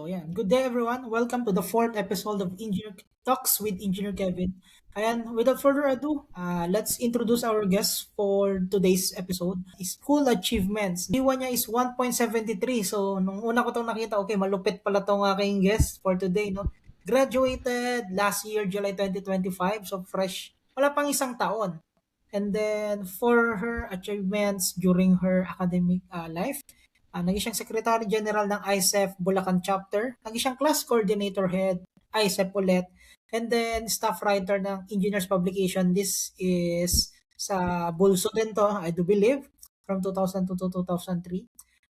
Ayan. Good day, everyone. Welcome to the fourth episode of Engineer Talks with Engineer Kevin. Ayan, without further ado, let's introduce our guest for today's episode. School achievements. GPA niya is 1.73. So, nung una ko itong nakita, okay, malupit pala itong aking guest for today, no? Graduated last year, July 2025. So, fresh. Wala pang isang taon. And then, for her achievements during her academic life, naging siyang Secretary General ng ISEF Bulacan Chapter. Naging siyang Class Coordinator Head, ISEF ulit. And then, staff writer ng Engineers Publication. This is sa Bulso din to, I do believe, from 2002 to 2003.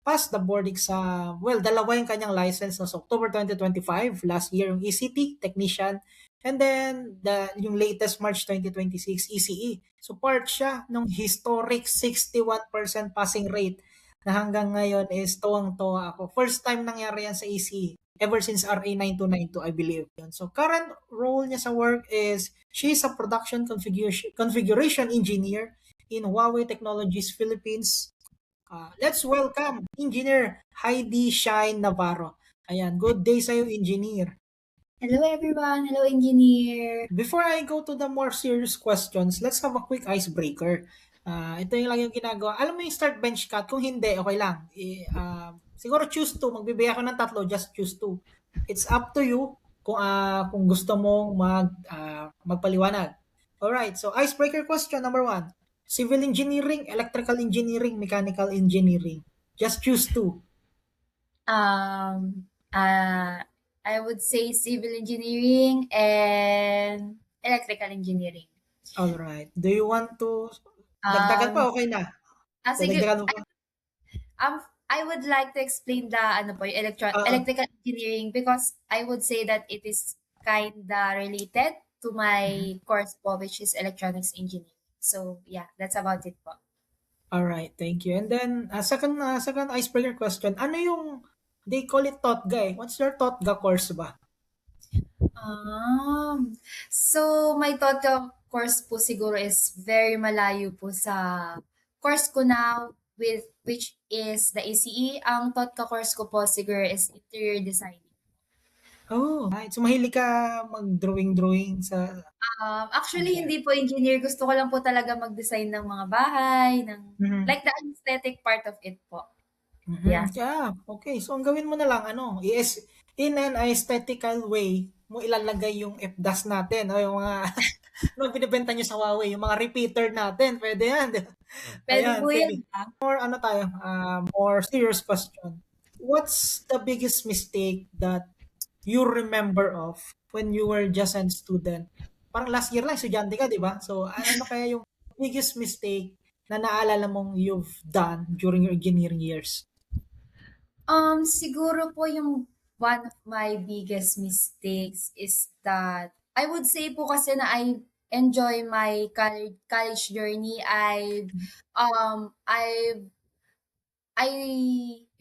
Passed the board exam. Well, dalawa yung kanyang license no, sa October 2025. Last year, yung ECT, Technician. And then, yung latest March 2026, ECE. So, part siya ng historic 61% passing rate na hanggang ngayon is tuwang-tuwa ako. First time nangyari yan sa ECE ever since RA 9292, I believe. So, current role niya sa work is she is a production configuration engineer in Huawei Technologies Philippines. Let's welcome Engineer Heidi Shine Navarro. Ayan, good day sa'yo, Engineer. Hello everyone! Hello engineer! Before I go to the more serious questions, let's have a quick icebreaker. Ito yung lang yung ginagawa. Alam mo yung start bench cut? Kung hindi, okay lang. Siguro choose two. Magbibigay ako ng tatlo, just choose two. It's up to you kung gusto mong magpaliwanag. Alright, so icebreaker question number 1. Civil engineering, electrical engineering, mechanical engineering. Just choose two. I would say civil engineering and electrical engineering. Alright. Do you want to dagdagan pa? Okay na. Sige, Dagdagan mo pa? I would like to explain the electrical engineering because I would say that it is kinda related to my course po, which is electronics engineering. So yeah, that's about it po. Alright, thank you. And then, second icebreaker question. Ano yung, they call it TOTGA eh. What's your TOTGA course ba? So my TOTGA course po siguro is very malayo po sa course ko now, which is the ACE. Ang TOTGA course ko po siguro is interior design. Oh, right. So mahilig ka mag-drawing sa... Actually, hindi po engineer. Gusto ko lang po talaga mag-design ng mga bahay, like the aesthetic part of it po. Yeah. Okay. So ang gawin mo na lang, in an aesthetical way, mo ilalagay yung FDAS natin, o yung mga binibenta nyo sa Huawei, yung mga repeater natin. Pwede yan. Pwede po yan. More serious question. What's the biggest mistake that you remember of when you were just a student? Parang last year lang, estudyante ka, di ba? So, ano kaya yung biggest mistake na naalala mong you've done during your engineering years? Siguro po yung one of my biggest mistakes is that I would say po kasi na I enjoy my college journey. I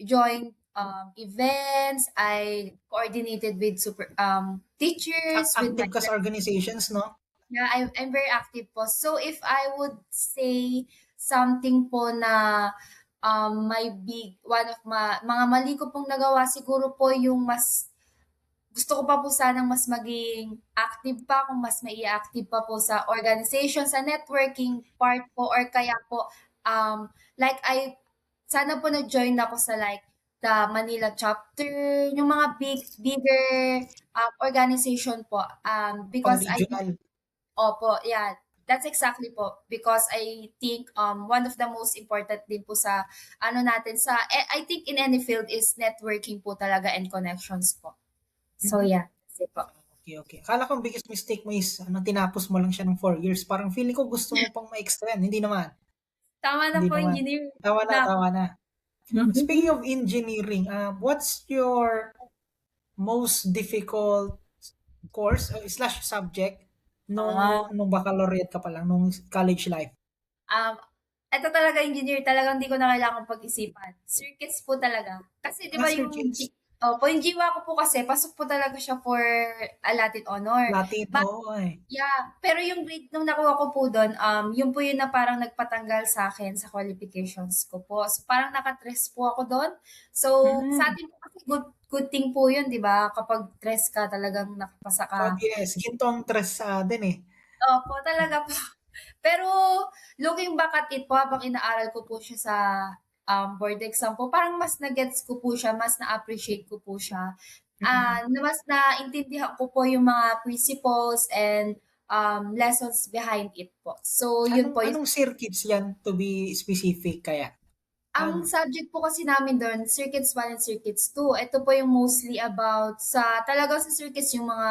joined events. I coordinated with teachers. Active ka sa organizations, no? Yeah, I'm very active po. So if I would say something po na one of mga mali ko pong nagawa, siguro po yung mas gusto ko pa po sanang mas maging active pa, kung mas mai-active pa po sa organization, sa networking part po, or kaya po, sana po na-join ako sa the Manila chapter, yung mga bigger organization po. Because Opo, yeah. That's exactly po. Because I think one of the most important din po sa natin I think in any field is networking po talaga and connections po. So yeah, that's it po. Okay. Akala ko ang biggest mistake mo is tinapos mo lang siya ng 4 years. Parang feeling ko gusto mo pang ma-extend. Hindi naman. Tama na po, engineer. Tama na. Speaking of engineering, what's your most difficult course / subject nung baccalaureate ka pa lang, nung college life? Ito talaga, engineer, talagang hindi ko na kailangan pag-isipan. Circuits po talaga. Kasi di ba Opo, yung GWA ko po kasi pasok po talaga siya for a Latin honor. Latin, But oo eh. yeah, pero yung grade nung nakuha ko po dun, yun po yun na parang nagpatanggal sa'kin sa qualifications ko po. So, parang naka-tres po ako dun. So, sa Mm. atin po kasi good thing po yun, 'di ba? Kapag tres ka talagang nakapasa Oh, ka. yes, gintong tres sa din eh. Opo, talaga po. Pero looking back at it po habang inaaral ko po siya sa, board exam po, parang mas na-gets ko po siya, mas na-appreciate ko po siya. Mm. Na mas naintindihan ko po yung mga principles and, lessons behind it po. So, yun Anong po yung anong circuits 'yan to be specific kaya? ang Ano? subject po kasi namin dun, Circuits 1 and Circuits 2. Ito po yung mostly about sa talagang sa circuits yung mga,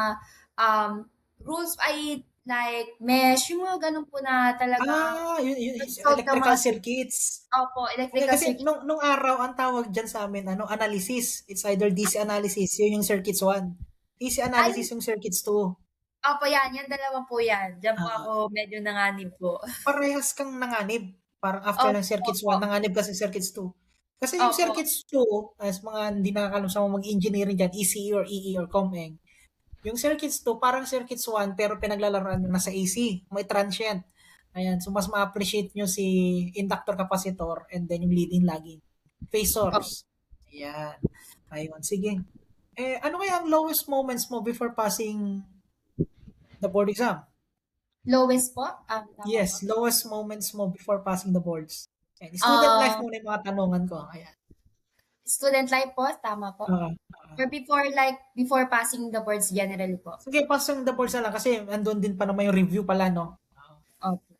um, rules ay like mesh, yung mga ganun po na talagang Yun nag-solve ng electrical mga circuits. opo, Okay, electrical kasi circuit. nung araw ang tawag diyan sa'min ano, analysis. It's either DC analysis, yun yung circuits 1. AC Ay, analysis yung circuits 2. opo yan, yan dalawa po yan. Diyan po Oo. ako medyo nanganib po. Parehas kang nanganib. Parang after ng circuits Opo, 1, nanganib ka sa circuits 2. Kasi yung opo. circuits 2, as mga hindi nakakalam sa mga mag-engineering dyan, ECE or EE or ComEng, yung circuits 2, parang circuits 1, pero pinaglalaroan nyo na sa AC. May transient. Ayan. So, mas ma-appreciate nyo si inductor capacitor and then yung leading lagging. Oh, Phasors. Ayan. Ayun. Sige. Eh, ano kaya ang lowest moments mo before passing the board exam? lowest po? Tama Yes, po. lowest moments mo before passing the boards. Ayan. Student life Um, muna yung mga tanungan ko. Ayan. Student life po, tama po. Uh, Or before like, before passing the boards generally po. sige, passing the boards na lang kasi andun din pa naman yung review pala, no? Opo.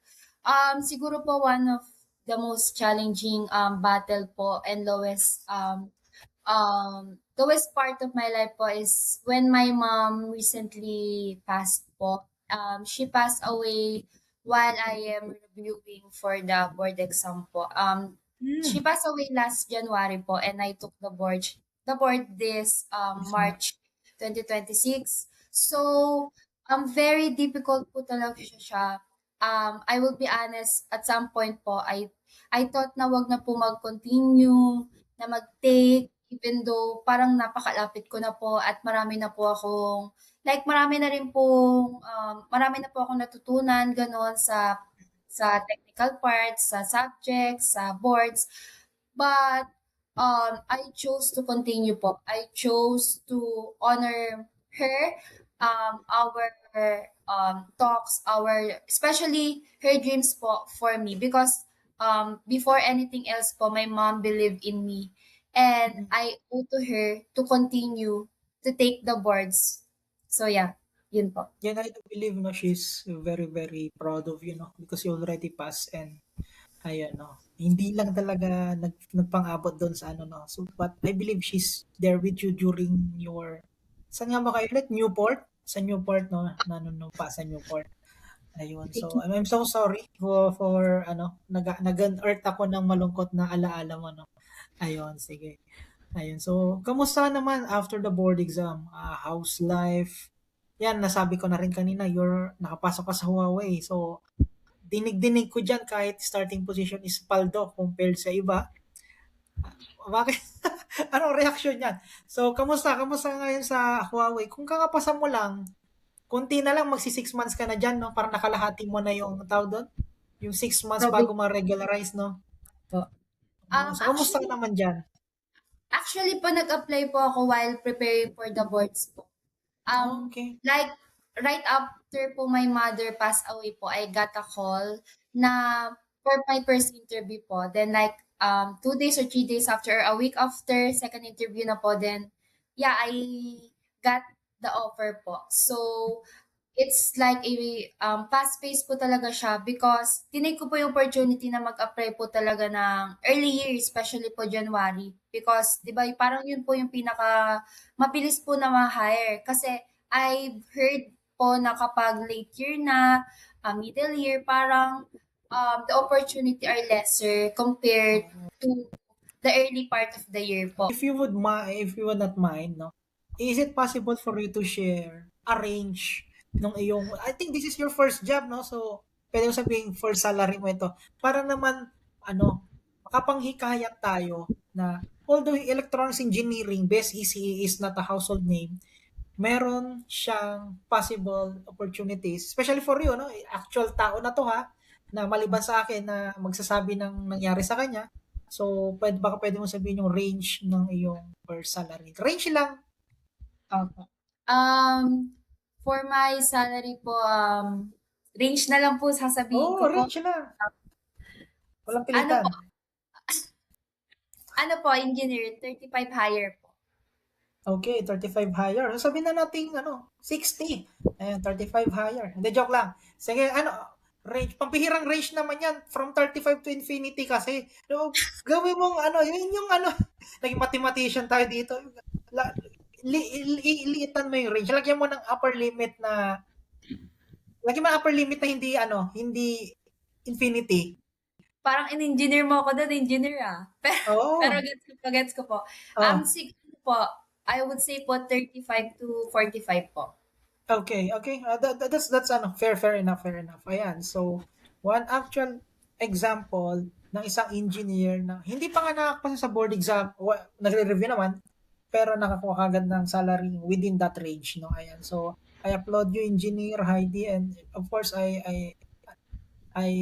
Siguro po one of the most challenging battle po and lowest part of my life po is when my mom recently passed po. She passed away while I am reviewing for the board exam po. She Hmm. passed away last January po and I took the board this This March March. 2026. So, very difficult po talaga siya. I will be honest, at some point po, I thought na wag na po mag-continue, na mag-take, even though parang napakalapit ko na po at marami na po akong, like marami na po akong natutunan, gano'n, sa technical parts, sa subjects, sa boards. But, I chose to continue po. I chose to honor her, our talks, especially her dreams po for me because before anything else po, my mom believed in me and I owe to her to continue to take the boards. So yeah, yun po. Yan, I do believe, no, she's very, very proud of you, no, because you already passed and ayan, no. Hindi lang talaga nagpang-abot doon sa ano, no. So, but I believe she's there with you during your, saan nga ba kayo ulit? Newport? Sa Newport, no? Nanunumpa sa Newport. Ayun. Thank So, you. I'm so sorry for ano, nag-unearth ako ng malungkot na alaala mo, no. Ayun, sige. Ayun. So, kamusta naman after the board exam? How's life? Yan, nasabi ko na rin kanina, nakapasok ka sa Huawei. So, dinig-dinig ko dyan kahit starting position is paldo compared sa iba. Bakit? Anong reaction yan? So, kamusta? Kamusta ngayon sa Huawei? Kung kakapasa mo lang, konti na lang, magsi 6 months ka na dyan, no? Parang nakalahati mo na yung tawag doon. Yung 6 months Probably bago ma-regularize, no? po. So, kamusta ka Actually, naman dyan? actually po nag-apply po ako while preparing for the boards po. Oh, okay. Like, right after po my mother passed away po, I got a call na for my first interview po. Then like, 2 days or 3 days after, a week after, second interview na po. Then, yeah, I got the offer po. So, it's like a fast-paced po talaga siya because tinake ko po yung opportunity na mag-apply po talaga ng early year, especially po January. Because, di ba, parang yun po yung pinaka mabilis po na ma-hire. Kasi I've heard po na kapag late year na, middle year, parang the opportunity are lesser compared to the early part of the year po. If you would not mind, no? Is it possible for you to share a range nung iyong, I think this is your first job, no? So, pwede mo sabihin first salary mo ito. Para naman, ano, makapanghikayat tayo na although electronics engineering, best ECE is not a household name, meron siyang possible opportunities, especially for you, no? Actual tao na to ha, na maliban sa akin na magsasabi ng nangyari sa kanya. So, baka pwede mo sabihin yung range ng iyong per salary. Range lang. Opo. For my salary po, range na lang po sasabihin Oo, ko po. range lang. Walang Ano pilitan. po, engineer, 35 higher po. Okay, 35 higher. So, sabihin na natin, 60. Ayan, 35 higher. Hindi, joke lang. Sige, range, pampihirang range naman yan, from 35 to infinity kasi. No, gawin mong, yun yung, naging mathematician tayo dito. La, liitan mo yung range. Lagyan mo ng upper limit na hindi, hindi infinity. Parang in-engineer mo ako doon, engineer Pero Oo. gets ko po. Oh, Siguro po, I would say po 35 to 45 po. okay, okay. That's fair enough, fair enough. Ayan. So, one actual example ng isang engineer na hindi pa nga nakapasa sa board exam, nagre-review naman, pero nakakuha kagad ng salary within that range, no? Ayan. So, I applaud you, Engineer Heidi, and of course, I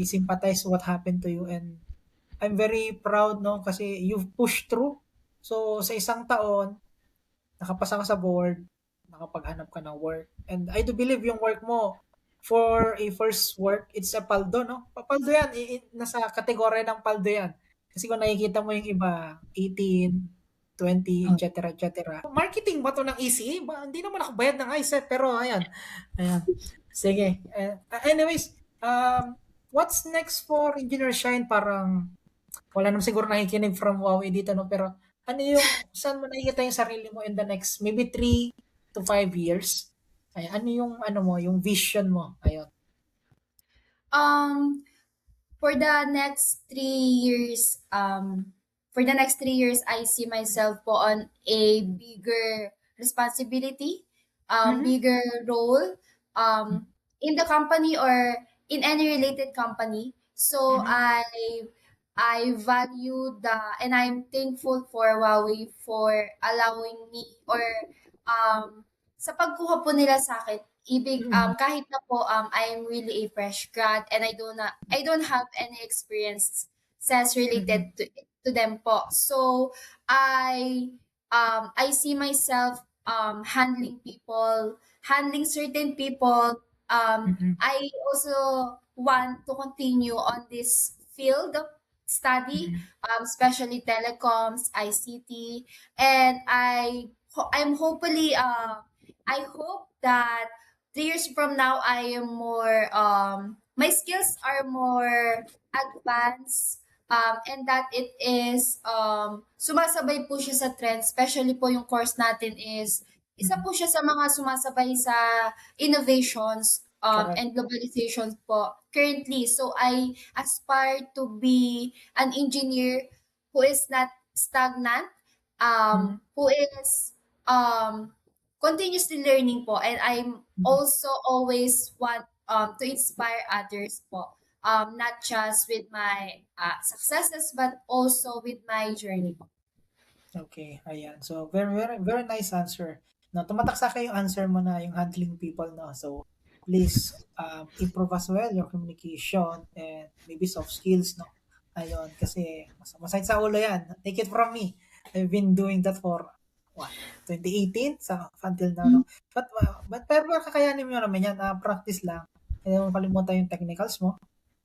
sympathize what happened to you, and I'm very proud, no, kasi you've pushed through. So, sa isang taon, nakapasa ka sa board, nakapaghanap ka ng work. And I do believe yung work mo, for a first work, it's a paldo, no? Paldo yan, nasa kategorya ng paldo yan. Kasi kung nakikita mo yung iba, 18, 20, etc., etc. Marketing ba to ng ECE? Hindi naman nakabayad ng ISET, pero ayan. Ayan. Sige. Anyways, what's next for Engineer Shine? Parang wala naman siguro nakikinig from Huawei dito, no? Pero saan mo nakikita yung sarili mo in the next maybe 3 to 5 years? Ay, ano yung, yung vision mo? Ayun. Um, for the next 3 years, I see myself po on a bigger responsibility, Mm-hmm. bigger role, in the company or in any related company. So Mm-hmm. I value and I'm thankful for Huawei for allowing me or sa pagkuha po nila sa akin. Mm-hmm. Kahit na po I'm really a fresh grad and I don't have any experience sales Mm-hmm. related to them po. So I see myself handling certain people. Mm-hmm. I also want to continue on this field of study, Mm-hmm. especially telecoms, ICT, and I'm hopefully I hope that 3 years from now I am more my skills are more advanced, and that it is sumasabay po siya sa trend, especially po yung course natin is isa Mm-hmm. po siya sa mga sumasabay sa innovations Correct. and globalization po currently. So I aspire to be an engineer who is not stagnant, Mm-hmm. who is continuously learning po, and I'm Mm-hmm. also always want to inspire others po. Not just with my successes, but also with my journey po. Okay, ayan. So, very, very, very nice answer. No, tumatak sa akin yung answer mo na yung handling people, no? So, please improve as well your communication and maybe soft skills, no? Ayun, kasi masakit sa ulo yan. Take it from me. I've been doing that for, what, 2018? Sa until now, no? Pero kakayanin mo naman yan. Practice lang. Hindi mo kalimutan yung technicals mo.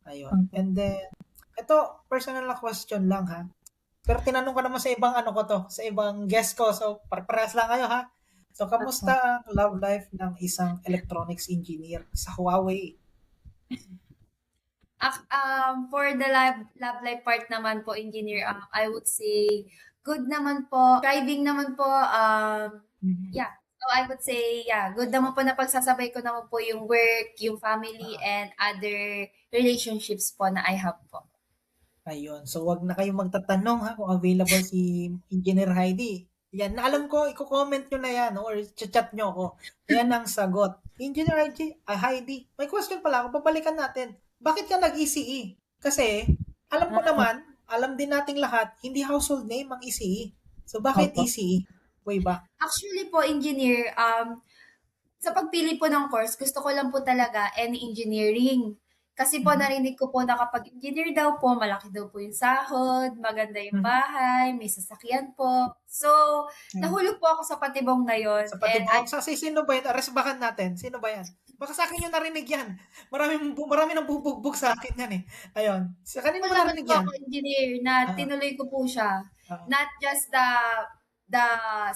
Ayun. And then, ito, personal na question lang, ha? Pero tinanong ko naman sa ibang sa ibang guest ko. So, parehas lang kayo ha. So, kamusta ang love life ng isang electronics engineer sa Huawei? For the love life part naman po, engineer, I would say good naman po. Thriving naman po. Mhm. Yeah. So I would say, yeah, good naman po na pagsasabay ko naman po yung work, yung family, Ah, and other relationships po na I have po. ayun. So, wag na kayong magtatanong ha kung available si Engineer Heidi. Yan, na alam ko, i-comment nyo na yan or chat nyo ako. Yan ang sagot. Engineer Heidi, Heidi, may question pala ako, babalikan natin. Bakit ka nag-ECE? Kasi, alam ko naman, alam din nating lahat, hindi household name ang ECE. So, bakit Opo. ECE? Way back. Actually po, engineer, sa pagpili po ng course, gusto ko lang po talaga any engineering. Kasi po Mhm. narinig ko po na kapag engineer daw po, malaki daw po yung sahod, maganda yung Mhm. bahay, may sasakyan po. So, Ayan. nahulog po ako sa patibong na yon Sa and patibong sa sino ba 'yan? Resbahan natin. Sino ba 'yan? Baka sa akin yung narinig 'yan. Marami nang bubugbog sa akin 'yan, eh. Ayun. Sa kanino po mo naman narinig po 'yan? ako engineer na Oo, tinuloy ko po siya. oo. Not just the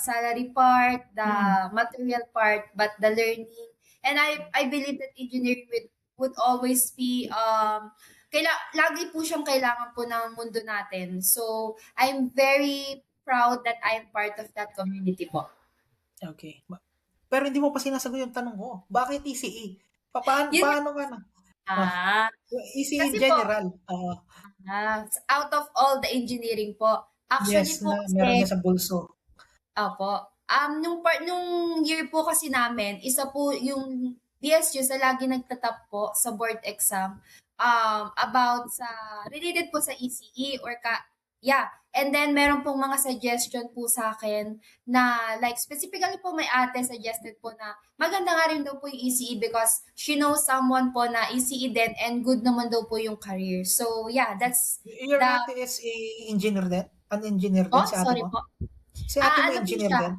salary part, the Mm. material part, but the learning. And I believe that engineering would always be lagi po siyang kailangan po ng mundo natin. So I'm very proud that I'm part of that community po. Okay. Pero hindi mo pa sinasagot yung tanong ko. Bakit ECE? Yun nga, Paano ka na? Oh, ah, ECE in kasi po, general. Oo. out of all the engineering po, Yes, actually po na meron kasi niya sa bulso. opo. Nung year po kasi namin, isa po yung DSU sa lagi nagtatap po sa board exam about sa related po sa ECE or yeah. And then meron pong mga suggestion po sa akin na like specifically po may ate suggested po na maganda nga rin daw po yung ECE because she knows someone po na ECE din and good naman daw po yung career. So yeah, that's Your the ate is a engineer din? An engineer din si ate sorry mo? po. Si ate mo Ano po engineer siya, din?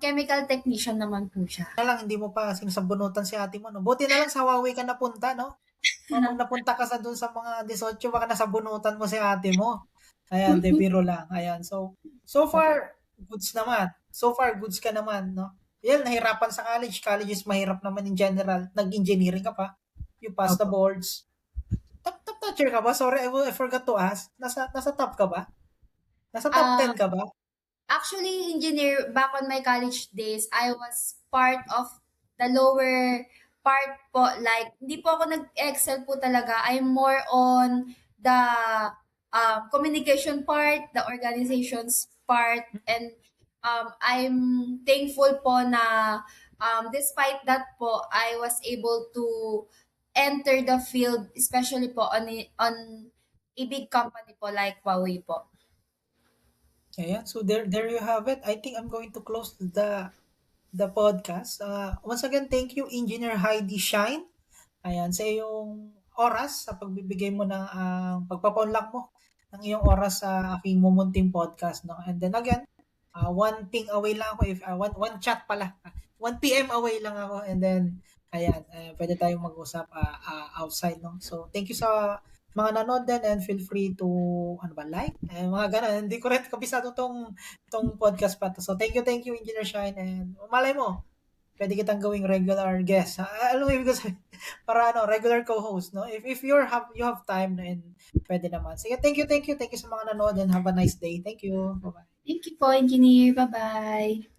chemical technician naman po siya. Na lang hindi mo pa sinasabunutan si ate mo, 'no? Buti na lang sa Huawei ka napunta, 'no? Pag napunta ka sa dun sa mga 18 baka nasabunutan mo si ate mo. Ayan, de biro lang. Ayan. So far, Opo. goods naman. So far, goods ka naman, no? Yan, nahirapan sa college. College is mahirap naman in general. Nag-engineering ka pa. You pass the Opo. boards. Top notcher ka ba? Sorry, I forgot to ask. Nasa top ka ba? Nasa top 10 Um, ka ba? Actually, engineer, back on my college days, I was part of the lower part po. Like, hindi po ako nag-excel po talaga. I'm more on the communication part, the organizations part, and I'm thankful po na despite that po, I was able to enter the field, especially po on a big company po like Huawei po. Ayan. So there you have it. I think I'm going to close the podcast. Once again, thank you, Engineer Heidi Shine. Ayan, sa iyong oras, sa pagbibigay mo ng pagpapaunlak mo ng iyong oras sa aking mumunting podcast. No? And then again, one ping away lang ako. If, one chat pala. 1 p.m. away lang ako. And then, ayan, pwede tayong mag-usap outside. No? So, thank you sa mga nanood din and feel free to ano ba like mga ganun, hindi ko rin kabisado tong podcast pa to. So thank you Engineer Shine, and malay mo pwede kitang gawing regular guest. Alam mo ibig sabihin, para regular co-host, no? If you have time and pwede naman. Sige, thank you sa mga nanood and have a nice day. Thank you. Bye-bye. Thank you po, engineer. Bye-bye.